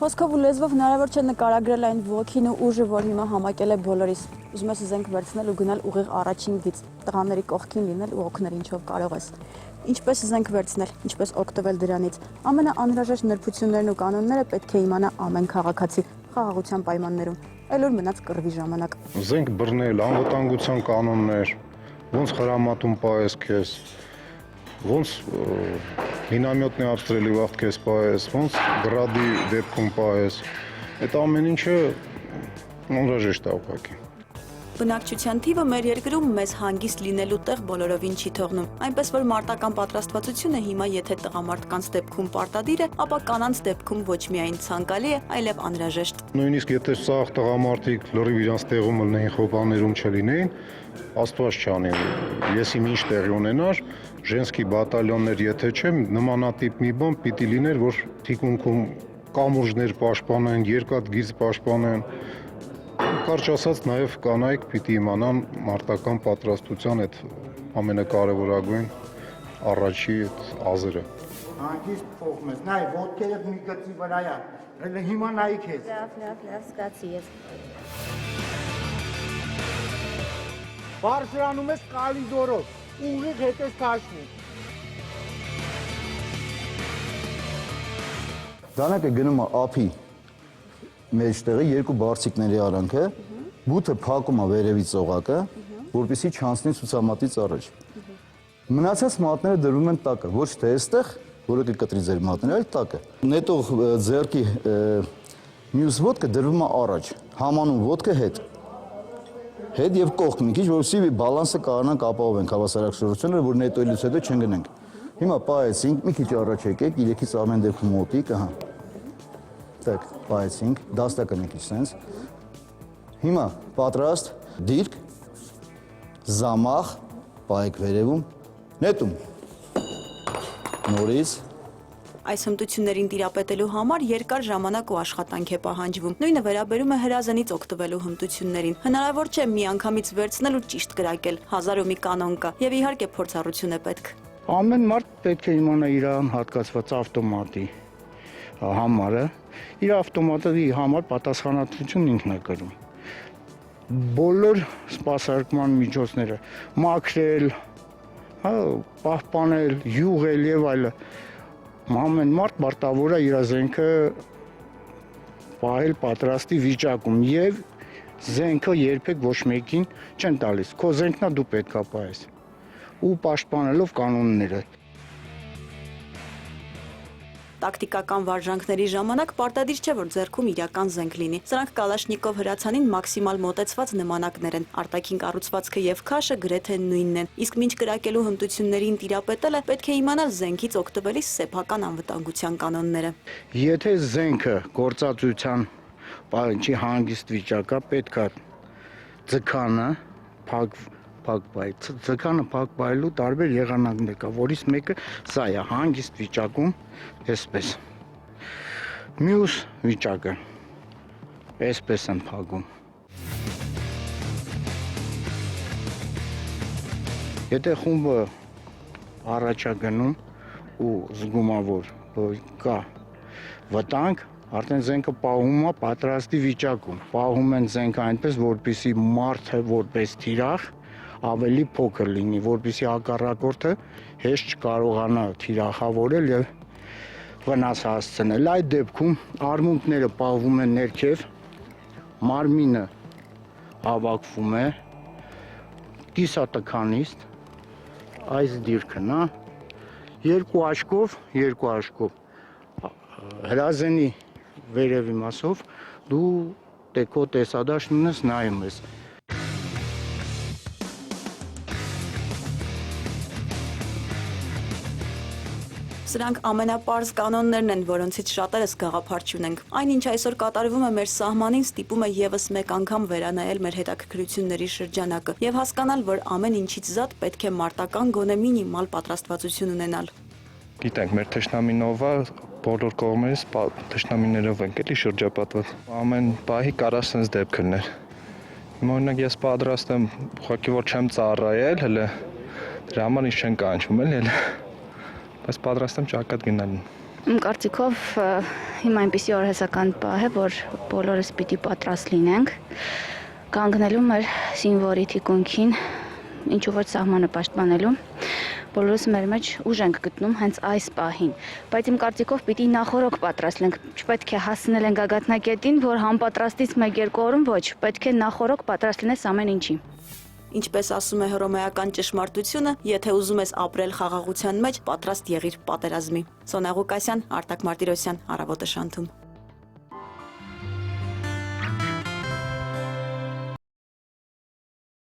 Խոսքով ու լեզվով հնարավոր չէ նկարագրել այն ոգին ու ուժը, որ հիմա համակել է բոլորիս։ Ուզում ես զենք վերցնել ու գնալ ուղիղ առաջին գիծ, տղաների կողքին լինել ու օգնել ինչով կարող ես։ Ինչպես զենք վերցնել, ինչպես օգտվել դրանից։ Ամենաանհրաժեշտ նրբություններն ու կանոնները պետք է իմանա ամեն քաղաքացի խաղաղության պայմաններում, այլ որ մնաց կռվի ժամանակ։ Զենք բռնել, անվտանգության կանոններ, ոնց խրամատում պահես քեզ, ոնց մինամյոտնի ապստրելի վաղ քեզ պահես, ոնց գրադի դեպքում պահես, այդ ամեն ինչը անհրաժեշտ է ուղղակի։ Բնակչության թիվը մեր երկրում մեզ հանգիստ լինելու տեղ բոլորովին չի թողնում, այնպես որ մարտական պատրաստվածությունը հիմա եթե տղամարդկանց դեպքում պարտադիր է, ապա կանանց դեպքում ոչ միայն ցանկալի է, այլև անհրաժեշտ։ Նույնիսկ եթե սաղ տղամարդիկ լրիվ իրանց տեղում լինեին, խոպաներում չլինեին, Աստված չանի, ես իմ ինչ տեղի ունենար, ժենսկի բատալյոններ եթե չէ, նմանատիպ մի բան պիտի լիներ, որ թիկունքում կամուրջներ պաշտպանեն, երկաթգիծ պաշտպանեն, կարճ ասած նաև կանայք պիտի իմանան մարտական պատրաստության այդ ամենակարևորագույն առաջի այդ ազերը։ Հանգիստ փոխում ես, նայ, ոտքերը մի գծի վրա է, հիմա նայի քեզ։ Լավ, սկացի ես։ Բարձրանում ես կալիդորով, ուղիղ հետ ես քաշվում։ Դանակը գնում է ափի մեջտեղը երկու բարձիկների արանքը, բութը փակում է վերևից օղակը, որպեսզի չանցնի ցուցամատից առաջ։ Մնացած մատները դրվում են տակը, ոչ թե այստեղ, որը կկտրի ձեր մատները, այլ տակը։ Նետող ձեռքի մյուս ոտքը դրվում է առաջ, համանում ոտքը հետ եւ կողք մի քիչ, որովհետեւ բալանսը կարողանանք ապահովենք հավասարակշռությունը, որ նետոյելուց հետո չընկնենք։ Հիմա պահեցինք, մի քիչ առաջ եկեք, իրեքից ամեն դեպքում մոտիկ, ահա։ Так, պահեցինք, դաստակը մի քիչ sense։ Հիմա պատրաստ, դիրք, զամախ, պահեք վերևում, նետում։ Նորից Այս հմտություններին տիրապետելու համար երկար ժամանակ ու աշխատանք է պահանջվում։ Նույնը վերաբերում է հրազենից օգտվելու հմտություններին։ Հնարավոր չէ միանգամից վերցնել ու ճիշտ կրակել, հազար ու մի կանոն կա, եւ իհարկե փորձառություն է պետք։ Ամեն մարդ պետք է իմանա իր հատկացված ավտոմատի համարը, իր ավտոմատի համար պատասխանատվություն ինքն է կրում։ Բոլոր սպասարկման միջոցները, մաքրել, պահպանել, յուղել եւ այլը, ամեն մարդ պարտավոր է իր զենքը պահել պատրաստի վիճակում եւ զենքը երբեք ոչ մեկին չեն տալիս։ Քո զենքն է, դու պետք է պահես ու պաշտպանելով կանոնները։ Տակտիկական վարժանքների ժամանակ պարտադիր չէ, որ ձեռքում իրական զենք լինի։ Սրանք Կալաշնիկով հրացանին մաքսիմալ մոտեցված նմանակներ են։ Արտաքին կառուցվածքը եւ քաշը գրեթե նույնն են։ Իսկ մինչ կրակելու հմտություններին տիրապետելը պետք է իմանալ զենքից օգտվելիս սեփական անվտանգության կանոնները։ Եթե զենքը գործածության չի հանգիստ վիճակա, պետք է ձգանը ձգանը փակ բայելու տարբեր եղանակներ կա, որից մեկը սա է, հանգիստ վիճակում, այսպես։ Մյուս վիճակը, այսպես են փակում։ Եթե խումբը առաջ է գնում ու զգում է, որ կա վտանգ, արդեն զենքը պահում է պատրաստի վիճակում։ Պահում են զենքը այնպես, որպեսզի մարդը որպես թիրախ ավելի փոքր լինի, որպեսզի հակառակորդը հեշտ չկարողանա թիրախավորել եւ վնաս հասցնել։ Այդ դեպքում արմունկները պահվում են ներքև, մարմինը հավաքվում է, կիսատքանիստ, այս դիրքն է, երկու աչքով հրազենի վերևի մասով դու քո տեսադաշտն ունես, նայում ես։ Սրանք ամենապարզ կանոններն են, որոնցից շատերս գաղափար չունենք։ Այն, ինչ այսօր կատարվում է մեր սահմանին, ստիպում է եւս մեկ անգամ վերանայել մեր հետաքրքրությունների շրջանակը եւ հասկանալ, որ ամեն ինչից զատ պետք է մարտական գոնե մինիմալ պատրաստվածություն ունենալ։ Գիտենք, մեր թշնամինովա բոլոր կողմերից թշնամիներով ենք էլի շրջապատված։ Ամեն պահի կարող sense դեպք լինել։ Հիմա օրինակ ես պատրաստ եմ, ուղղակի որ չեմ ծառայել, հələ դրա համար ինչ չեն կանչում էլի։ Բայց պատրաստ եմ ճակատ գնալ։ Իմ կարծիքով հիմա այնպիսի օրհասական պահ է, որ բոլորս պիտի պատրաստ լինենք կանգնելու մեր զինվորի թիկունքին, ինչու որ սահմանը պաշտպանելու։ Բոլորս մեր մեջ ուժ ենք գտնում հենց այս պահին, բայց իմ կարծիքով պիտի նախորոք պատրաստ լինենք, չպետք է հասնել ենք գագաթնակետին, որ համապատրաստից 1-2 օրում ոչ, պետք է նախորոք պատրաստ լինես ամեն ինչի։ Ինչպես ասում է հռոմեական ճշմարտությունը, եթե ուզում ես ապրել խաղաղության մեջ, պատրաստ եղիր պատերազմի։ Սոնա Ղուկասյան, Արտակ Մարտիրոսյան, Առավոտը շանթում։